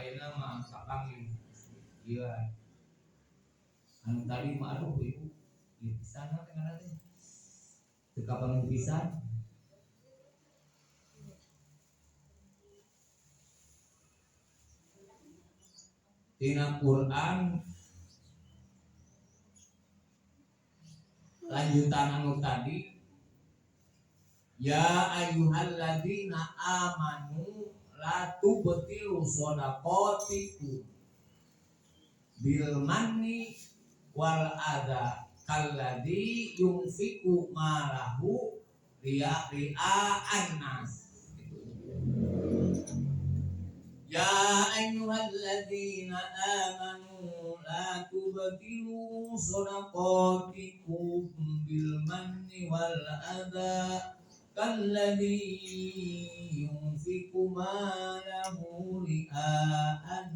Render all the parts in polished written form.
ayeuna mah kakang ieu anu tadi mah aduh ibu ieu pisan teh ngaranna teh teu kapanggih pisan. Dina Quran lanjutan anu tadi ya ayyuhalladzina amanu la tubtilu shadaqatikum bil manni wal adha kalladzi yunfiqu malahu ria'an nas. Ya ayyuhalladzina amanu la tubtilu shadaqatikum bil manni wal adha kalladzi yunfiqu malahu ria'an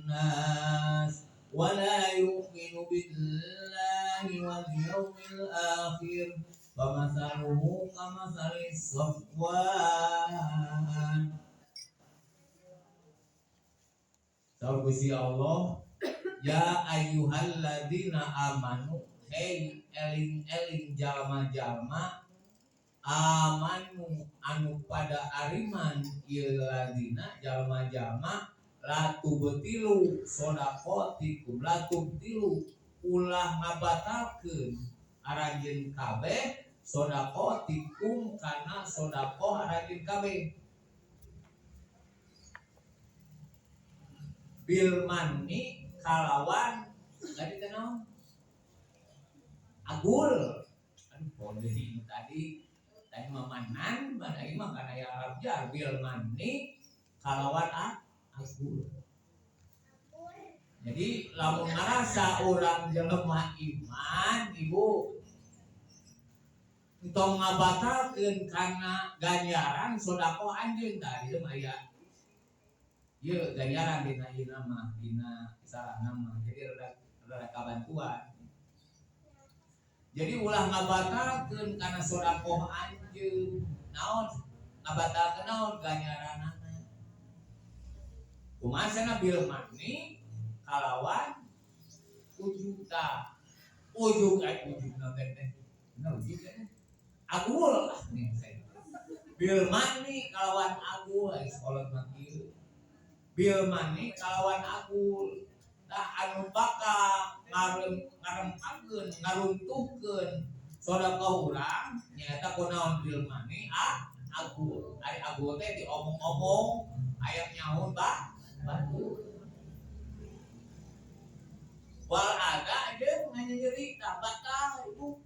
nas wa la yu'minu billahi wal yawmil akhir famathaluhu kamathali safwan. Saur Gusti Allah, ya ayyuhalladzina amanu, hei eling-eling jalma-jalma amanu anu pada ariman ieu ladina jalma-jalma la tubtilu shadaqatikum la tubtilu ulah ngabatalkeun arajin kabeh shadaqatikum kana shadaqah arajin kabeh bil manni kalawan tadi kenal agul boleh tadi mamanan mana ieu mah kana ya Arab jar bil manni kalawan agul. Jadi lamun ngarasa urang jelema iman ibu entong ngabatalkeun kana ganjaran sedekah anjeun tadi mah aya ieu ganjaran dina ieu nama dina salah nama jadi rada kabantuan. Jadi ulah ngabatalkeun kana sedekah anjeun naon ngabatalkeun naon ganjaranna kumasana bil manni kalawan ujuta ujug teh agul bil manni kalawan agul salat mati bil manni kalawan agul tah anu bakal ngarempakeun ngaruntuhkeun sedekah urang nyaeta kunaon bil manni agul ari agul teh diomong-omong aya nyaun batu wal ada jeung nganyerita batal ibu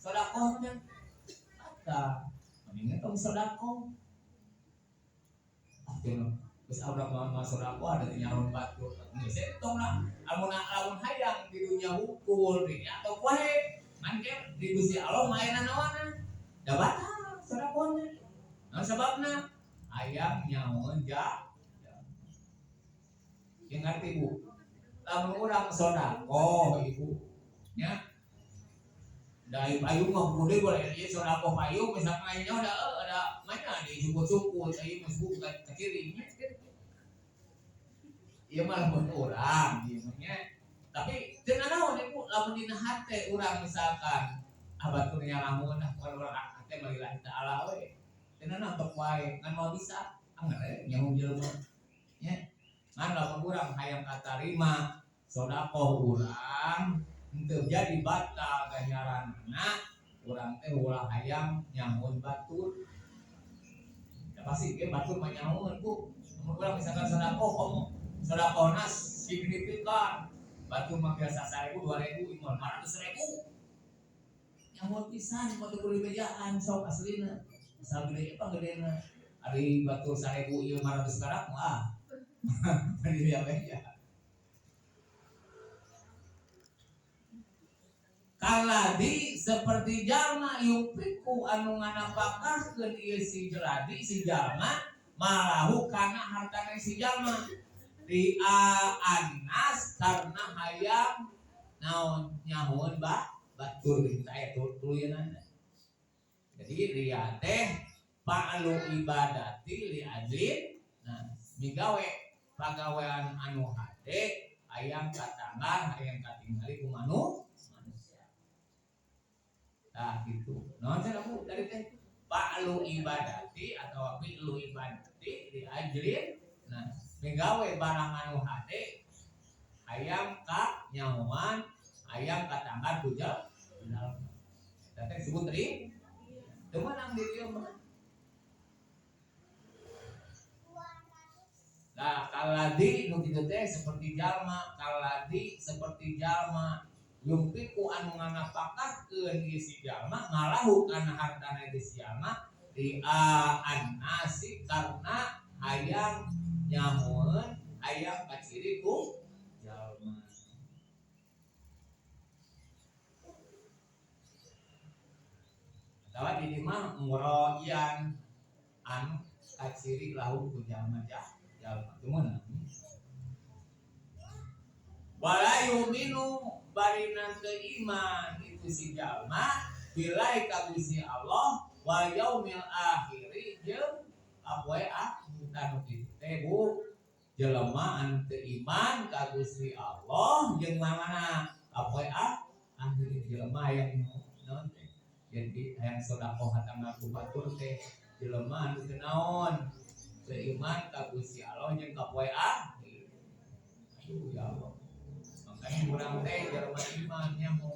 sedekahnya batal mendingan tong sedekah geus urang mah sedekah ada nyaun batu geus tong lah lamun hayang di dunia hukul nya atau wae mangke di Gusti Allah mah aya nawana da batal sedekahnya naon sababna hayang nyaun yang ngerti ibu lamun urang sedekah ibu nya dari payung mah bude boleh ieu sedekah payung misalkan aya ada mana di cukup-cukup ieu masuk ke kiri nya ieu mah lamun urang ieu nya tapi teu naon ibu lamun dina hate urang misalkan abaturnya lamun urang hate malillahi taala we teu naon tok wae ngan moal bisa anggar nyaho jelema nya ngan lamun urang hayang katarima sedekah urang henteu jadi batal ganjaranna urang teh ulah hayang nyamun batur ya pasti ge batur mah nyamun Bu mun urang misalkan sedekah ngomong sedekahna signifikan batur mah biasa 1.000 2.000 500.000 nyamun pisan motor kudu bejaan sok aslina asal gede apa gedena ari batur 1.000 ieu 500 karat mah bari ya beja kaladi seperti jalma yupiku anu nganapakahkeun ieu si jeladi si jalma malahu kana hartana si jalma anas karena hayang naon nyahun batur kita aya tuluyeunana jadi ria teh fa'alu ibadati li ajlin nah migawe pagawean anu hade hayang katanggar hayang katingali ku manusia. Nah gitu. Naon cenah Bu dari teh Pa'lu ibadati atau fi'lu ibadati diajrin. Nah, migawe barang anu hade hayang ka nyahoan hayang katanggar bujal. Eta teh disebut ri. Teu meunang di dieu mah. Nah, kaladi nu kitu teh seperti jalma, kaladi seperti jalma yumpiku anu nganapakahkeun ieu si jalma ngalahu kana hartana ieu si jalma ria'an nasi karena hayang nyamun hayang kaciri ku jalma. Atawa di mah muroyan anu kaciri lahu ku jalma jalma walayu minu barina keiman itu si jalma bilai ka Gusti Allah wal yaumil akhiri jeung apoe akhir kitu teh Bu jelema anu teu iman ka Gusti Allah jeung mangana apoe akhir jelema yang naon teh jadi hayang sedekah hatangna ku batur teh jelema anu teu naon beriman ka Gusti Allah jeung ka poe akhir. Aduh ya Allah. Makanya urang teh jelema iman nya mu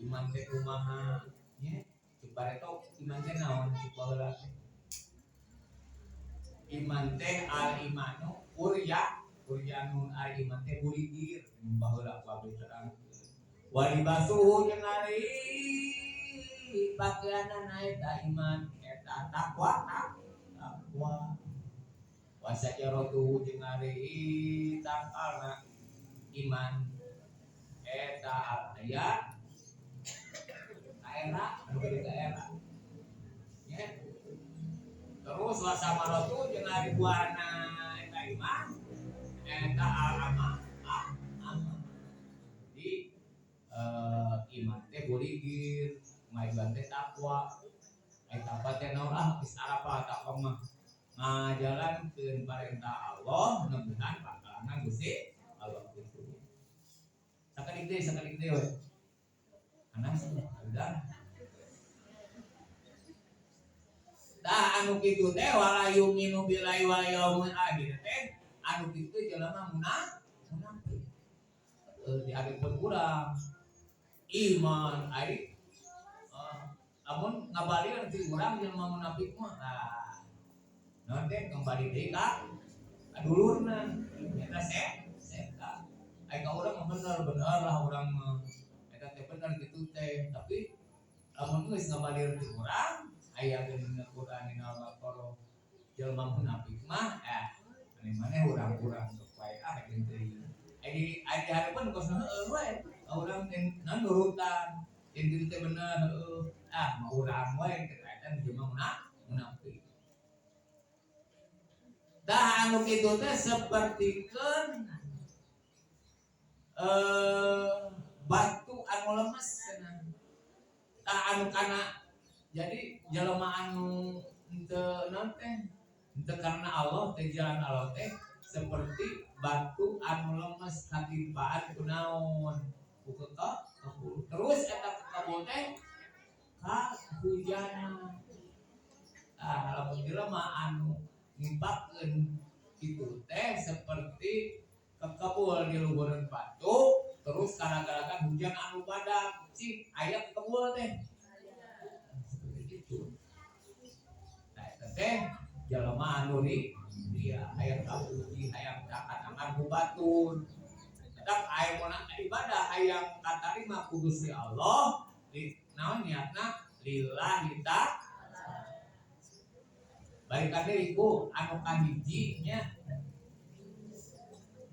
iman teh kumaha nya cek bareto iman teh naon cek baheula teh. Iman teh al imanu uryanun al iman teh buligir baheula ku abdi terang. Walibasuhu jeung ari pakaianna eta iman eta takwa wasajaratuhu jeung ari tangkalna iman eta aya kaera anu gede kaera nya terus wasamaratu jeung ari buahna eta iman eta alama jadi iman teh buligir maiban teh takwa eta teh naon geus arapa takwa mah ngajalankeun parentah Allah neungan pangkalana Gusti Allah kitu. Sakalik deui we. Anas udah. Tah anu kitu teh wala yuminu billahi wal yaumil akhir teh anu kitu jelema munafik. Dihadirkeun urang iman ari amun ngabalieur ti urang jelema munafik mah nanti kembali deui ka dulurna eta seka ai ka urang mah bener lah urang mah eta teh bener kitu teh tapi lamun geus ngabalieur ti urang aya geuna Quran dina Al-Baqarah jelema munafik mah anu maneh urang-urang supaya jeung teuing ai dihareupeun kos heueuh we urang teh nurutan jeung kitu teh bener heueuh mah urang we kaitan jelema munafik. Dah anu kitu teh sapertikeun batu anu lemes cenah. Tah anu kana jadi jelema anu henteu naon teh henteu karena Allah teh jalan Allah teh seperti batu anu lemes katimpaan ku naon ku kekabul terus eta kekabul teh ka hujan. Lamun jelema anu nimpakkeun kitu teh seperti kekebul di luhureun batu terus gara-gara hujan anu badak cing aya kekebul teh seperti itu. Nah eta teh jelema anu dia aya kapuji hayang katangan ku batur tetep aya mun ibadah hayang katarima ku Gusti Allah di naon niatna lillahi ta'ala. Balik kade iku anu kahiji nya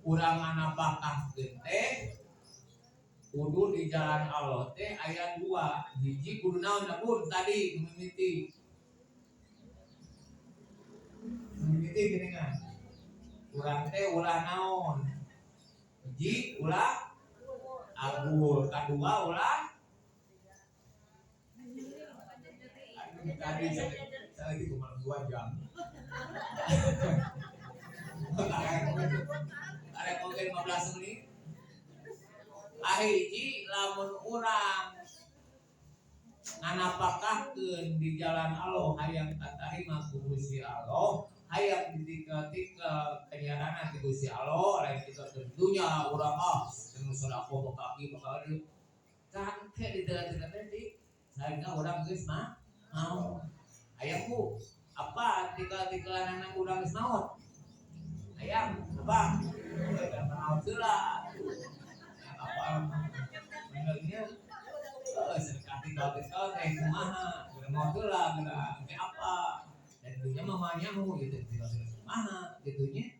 urang nganapakahkeun teh kudu di jalan Allah teh aya dua hiji kudu naon dapur tadi mimiti geuningan urang teh ulah naon hiji ulah agul kadua ulah tadi saya itu cuma 2 jam. 15 menit. Ahiji lamun urang nganapakahkeun di jalan Allah hayang katarima ku Gusti Allah, hayang ditikel-tikel kenyaranana ti Gusti Allah, lain kita tentunya urang jeung sedekah kaki bakal dieu. Tangke di tengah-tengah tadi, sehingga orang geus mau. Ayahku, apa tikel-tikelan anak urang geus naon? Ayam, apa? Kenal heula. Apa? Benernya sedekah tikel-tikel teh kumaha? Mau heula geura teh apa? Dan dunya mah nyaho gitu tikel-tikel kumaha gitunya.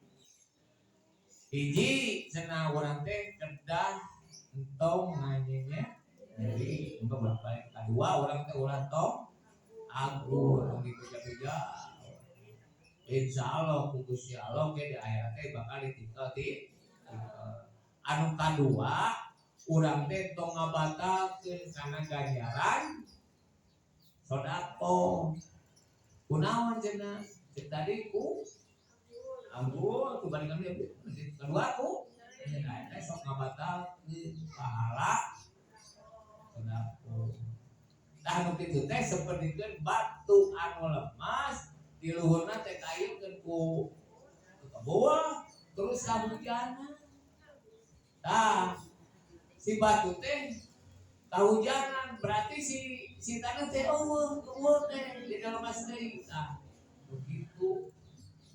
Hiji cenah urang teh kedah entong nanyanya. Jadi untuk berapa kedua orang teh ulah tong agur gitu-gitu. Insya Allah Gusti Allah ke di akhirat teh bakal ditikel. Anu kadua urang teh tong ngabatalkeun kana ganjaran sedekah. Kunaon cenah? Cek tadi ku agur kebalikan dia. Kedua ku teh sok ngabatalkeun pahala sedekah. Tah nu kitu teh sapertikeun batu anu lemas di luhurna teh kayeukeun ku bawah terus kahujanan. Tah si batu teh kahujanan berarti si tanah teh eueuh teh di dalam asli. Tah begitu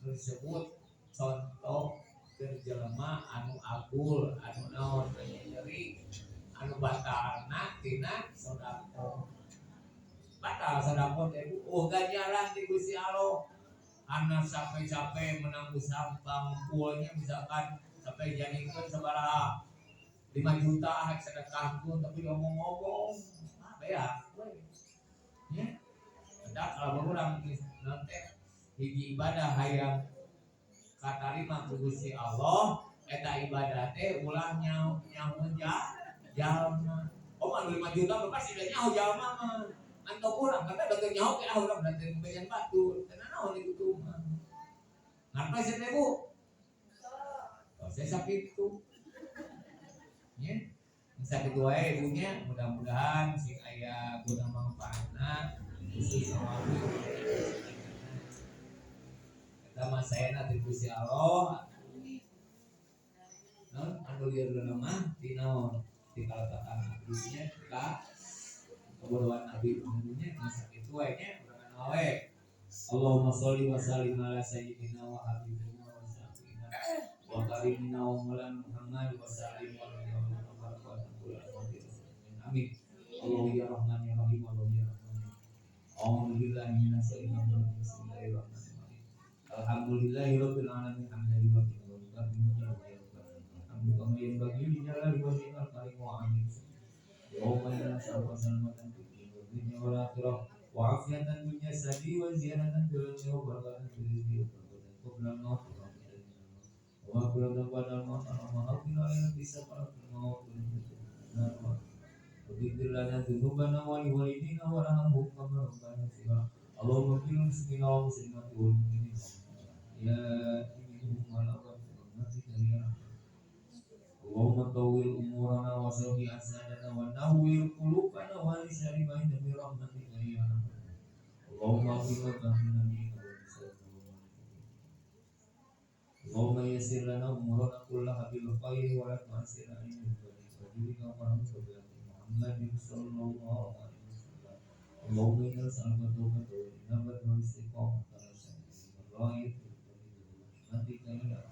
disebut contoh jelema anu agul anu naon nyeri anu batalna tina sedekah. Batal sedekah teh ganjaran di Gusti Allah. Anak capek-capek menanggung sampang puulnya misalkan sampai jadikeun sabaraha 5 juta hek sedekahkeun tapi ngomong-ngomong beak we. Nya. Hendak kalau urang nanti hiji ibadah hayang katarima ku Gusti Allah eta ibadah teh ulah nyaho jalma. Oh mah 5 juta pasti udah nyaho jalma mah. Antong urang kata udah nyaho ke urang berarti pembagian batu. Tenan naon ieu tuh mah. Ngapa sih teh Bu? Oh, saya sakit tuh. Nya. Sakit wae ibunya mudah-mudahan sing aya guna manfaatna khusus awawi. Eta mah saena ti Gusti Allah. Non anu lieur mah di naon? Di kaletakan abdinya ka kebodohan nabi umumnya sakit wae nya urang wae. Allahumma sholli wa sallim ala sayyidina wa habibina wa syafiina wa karimina wa maulana Muhammad wa sallim wa amin. Allahu ya Rahman ya Rahim Allahu ya Rahman. A'udzu billahi minasy syaithanir rajim. Bismillahirrahmanirrahim. Alhamdulillahirabbil alamin hamdan wa kama yanbaghi li jalali wajhikal karim wa amin. Allahumma inna nas'aluka salamatan fid dunya wal akhirah wa afiyatan fil jasadi wa ziyadatan fil ilmi wa barakatan fil rizqi wa barakatan qabla al-maut wa akhiratan ba'da al-maut wa hafina ala bisa para maut wa bidillana dzunubana wa liwalidina wa rahmhum kama rabbana shighara. Allahumma qil muslimina wa muslimati wal mu'minin ya innahum ala rahmatika ya Allahumma tawwil umurana wa sahbi asnadana wa nawwir qulubana wa lisani baina bi rahmatika ya Allahumma qina min Allahumma yassir lana umurana kullaha bil khairi wa la tu'assir alaina bil fadlika wa rahmatika Muhammad sallallahu alaihi wasallam. Allahumma inna nas'aluka tawbata wa inabata wa istiqamata wa syahidin rahmatika ya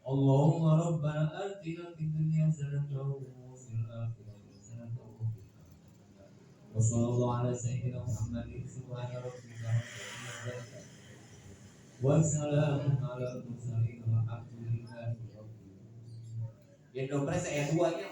Allahumma rabbana atina fid dunya hasanatan wa fil akhirati hasanatan wa qina adzabannar. Wa sallallahu ala sayyidina Muhammadin subhana rabbika rabbil izzati wa salamun ala al mursalin walhamdulillahi rabbil alamin. Ya dong, saya 2 nya